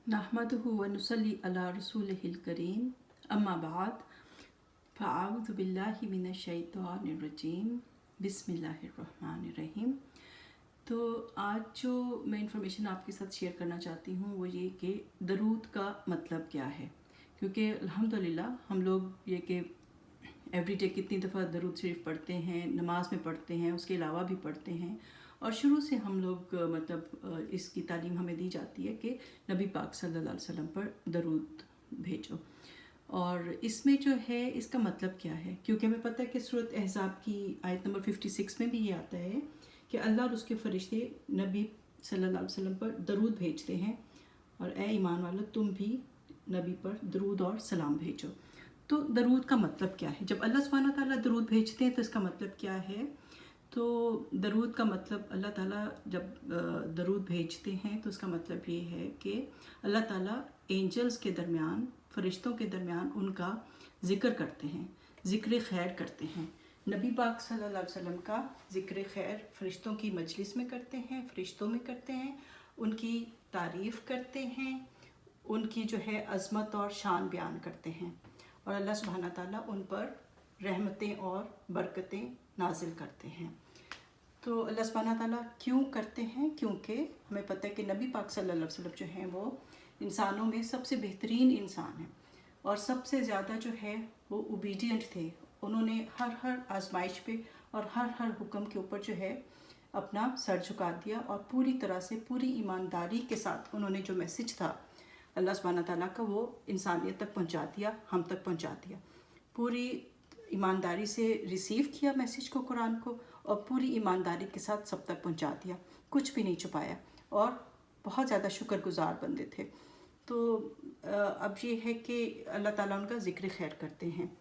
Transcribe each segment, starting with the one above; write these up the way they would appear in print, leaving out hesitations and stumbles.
नहमदुहु व नुसल्ली अला रसूलिहिल करीम अम्मा बाद फ़अऊज़ु बिल्लाहि मिनश शैतानिर रजीम बिस्मिल्लाहिर रहमानिर रहीम। तो आज जो मैं इन्फॉर्मेशन आपके साथ शेयर करना चाहती हूँ वो ये कि दरूद का मतलब क्या है, क्योंकि अल्हम्दुलिल्लाह हम लोग ये कि एवरीडे कितनी दफ़ा दरूद शरीफ पढ़ते हैं, नमाज में पढ़ते हैं, उसके अलावा भी पढ़ते हैं। और शुरू से हम लोग इसकी तालीम हमें दी जाती है कि नबी पाक सल्लल्लाहु अलैहि वसल्लम पर दरूद भेजो। और इसमें जो है इसका मतलब क्या है, क्योंकि हमें पता है कि सूरत अहज़ाब की आयत नंबर 56 में भी ये आता है कि अल्लाह और उसके फरिश्ते नबी सल्लल्लाहु अलैहि वसल्लम पर दरूद भेजते हैं और ए ईमान वालों तुम भी नबी पर दरूद और सलाम भेजो। तो दरूद का मतलब क्या है? जब अल्लाह सुब्हानहू व तआला दरूद भेजते हैं तो इसका मतलब क्या है? तो दरूद का मतलब अल्लाह ताला जब दरूद भेजते हैं तो उसका मतलब ये है कि अल्लाह ताला एंजल्स के दरमियान, फरिश्तों के दरमियान उनका ज़िक्र करते हैं, ज़िक्र खैर करते हैं। नबी पाक सल्लल्लाहु अलैहि वसल्लम का ज़िक्र खैर फरिश्तों की मजलिस में करते हैं, फरिश्तों में करते हैं, उनकी तारीफ़ करते हैं, उनकी जो है अज़मत और शान बयान करते हैं और अल्लाह सुब्हानहू व तआला उन पर रहमतें और बरकतें नाजिल करते हैं। तो अल्लाह सुब्हानहू व तआला क्यों करते हैं? क्योंकि हमें पता है कि नबी पाक सल्लल्लाहु अलैहि वसल्लम जो हैं वो इंसानों में सबसे बेहतरीन इंसान हैं और सबसे ज़्यादा जो है वो ओबीडियंट थे। उन्होंने हर आजमाइश पे और हर हुक्म के ऊपर जो है अपना सर झुका दिया और पूरी तरह से पूरी ईमानदारी के साथ उन्होंने जो मैसेज था अल्लाह सुब्हानहू व तआला का वो इंसानियत तक पहुंचा दिया, हम तक पहुंचा दिया। पूरी ईमानदारी से रिसीव किया मैसेज को, कुरान को, और पूरी ईमानदारी के साथ सब तक पहुंचा दिया, कुछ भी नहीं छुपाया और बहुत ज़्यादा शुक्रगुजार बंदे थे। तो अब ये है कि अल्लाह ताला उनका ज़िक्र खैर करते हैं।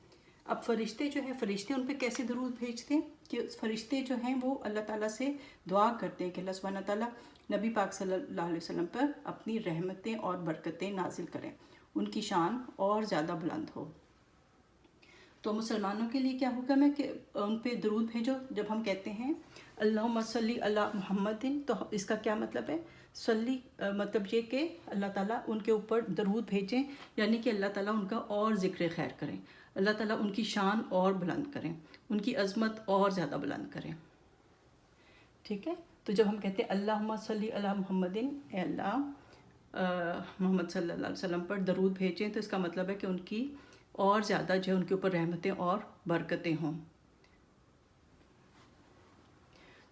अब फरिश्ते जो हैं, फरिश्ते उन पे कैसे दरूद भेजते हैं कि फरिश्ते जो हैं वो अल्लाह ताला से दुआ करते हैं कि अल्लाह सुब्हानहू व तआला नबी पाक सल्लल्लाहु अलैहि वसल्लम पर अपनी रहमतें और बरकतें नाजिल करें, उनकी शान और ज़्यादा बुलंद हो। तो मुसलमानों के लिए क्या हुक्म है कि उन पे दरूद भेजो। जब हम कहते हैं अल्लाहुम्मा सल्ली अला मुहम्मदिन, तो इसका क्या मतलब है? सल्ली मतलब ये कि अल्लाह ताला उनके ऊपर दरूद भेजें, यानी कि अल्लाह ताला उनका और ज़िक्र खैर करें, अल्लाह ताला उनकी शान और बुलंद करें, उनकी अज़मत और ज़्यादा बुलंद करें। ठीक है, तो जब हम कहते हैं अल्लाहुम्मा सल्ली अला मुहम्मदिन, ए अल्लाह मोहम्मद सल्लल्लाहु अलैहि वसल्लम पर दरूद भेजें, तो इसका मतलब है कि उनकी और ज़्यादा जो है उनके ऊपर रहमतें और बरकतें हों।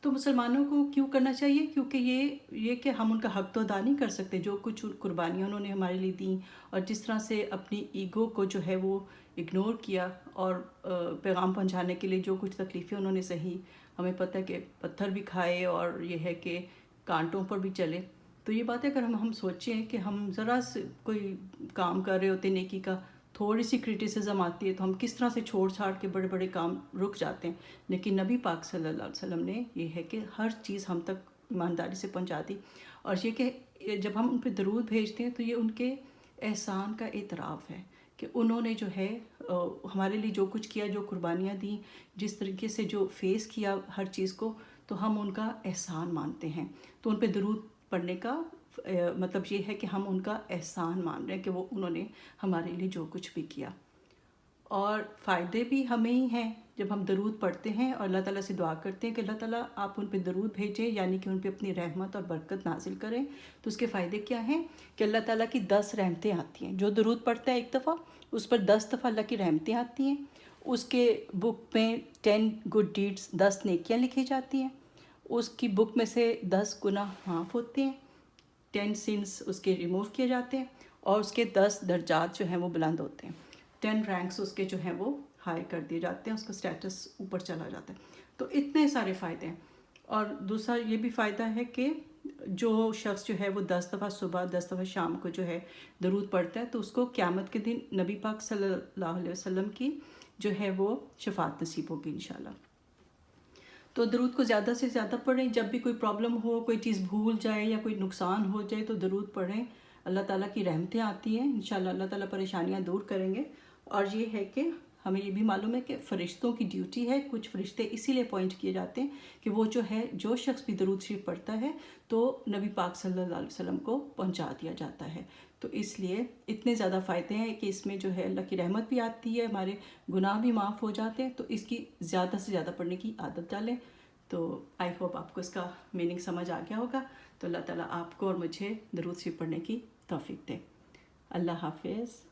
तो मुसलमानों को क्यों करना चाहिए? क्योंकि ये कि हम उनका हक़ तो अदा नहीं कर सकते, जो कुछ कुर्बानियाँ उन्होंने हमारे लिए दी और जिस तरह से अपनी ईगो को जो है वो इग्नोर किया और पैगाम पहुंचाने के लिए जो कुछ तकलीफ़ें उन्होंने सही। हमें पता है कि पत्थर भी खाए और ये है कि कांटों पर भी चले। तो ये बात है, अगर हम सोचें कि हम ज़रा से कोई काम कर रहे होते नेकी का, थोड़ी सी क्रिटिसिज्म आती है तो हम किस तरह से छोड़ छाड़ के बड़े बड़े काम रुक जाते हैं। लेकिन नबी पाक सल्लल्लाहु अलैहि वसल्लम ने ये है कि हर चीज़ हम तक ईमानदारी से पहुंचा दी। और ये कि जब हम उन पर दरूद भेजते हैं तो ये उनके एहसान का एतराफ़ है कि उन्होंने जो है हमारे लिए जो कुछ किया, जो कुर्बानियाँ दी, जिस तरीके से जो फेस किया हर चीज़ को, तो हम उनका एहसान मानते हैं। तो उन पर दरूद पढ़ने का मतलब ये है कि हम उनका एहसान मान रहे हैं कि वो उन्होंने हमारे लिए जो कुछ भी किया। और फ़ायदे भी हमें ही हैं जब हम दरूद पढ़ते हैं और अल्लाह ताला से दुआ करते हैं कि अल्लाह ताला आप उन पे दरूद भेजें, यानी कि उन पे अपनी रहमत और बरकत नाजिल करें। तो उसके फ़ायदे क्या हैं कि अल्लाह ताला की 10 रहमतें आती हैं। जो दरूद पढ़ता है एक दफ़ा, उस पर 10 दफ़ा अल्लाह की रहमतें आती हैं। उसके बुक में 10 गुड डीड्स, 10 नेकियाँ लिखी जाती हैं। उसकी बुक में से 10 गुनाह माफ़ होते हैं, 10 सिंस उसके रिमूव किए जाते हैं और उसके 10 दर्जात जो हैं वो बुलंद होते हैं। 10 रैंक्स उसके जो हैं वो हाई कर दिए जाते हैं, उसका स्टेटस ऊपर चला जाता है। तो इतने सारे फ़ायदे हैं। और दूसरा ये भी फ़ायदा है कि जो शख्स जो है वो 10 दफ़ा सुबह, 10 दफ़ा शाम को जो है दरूद पढ़ता है तो उसको क़यामत के दिन नबी पाक सल्लल्लाहु अलैहि वसल्लम की जो है वो शफ़ाअत नसीब होगी इंशाल्लाह। तो दरूद को ज़्यादा से ज़्यादा पढ़ें। जब भी कोई प्रॉब्लम हो, कोई चीज़ भूल जाए या कोई नुकसान हो जाए तो दरूद पढ़ें। अल्लाह ताला की रहमतें आती हैं इंशाल्लाह, अल्लाह ताला परेशानियां दूर करेंगे। और ये है कि ہمیں یہ بھی معلوم ہے کہ فرشتوں کی ڈیوٹی ہے، کچھ فرشتے اسی لیے اپوائنٹ کیے جاتے ہیں کہ وہ جو شخص بھی درود شریف پڑھتا ہے تو نبی پاک صلی اللہ علیہ وسلم کو پہنچا دیا جاتا ہے. تو اس لیے اتنے زیادہ فائدے ہیں کہ اس میں جو ہے اللہ کی رحمت بھی آتی ہے، ہمارے گناہ بھی معاف ہو جاتے ہیں. تو اس کی زیادہ سے زیادہ پڑھنے کی عادت ڈالیں. تو آئی ہوپ آپ کو اس کا میننگ سمجھ آ گیا ہوگا. تو اللہ تعالیٰ آپ کو اور مجھے درود شریف پڑھنے کی توفیق دے. اللہ حافظ.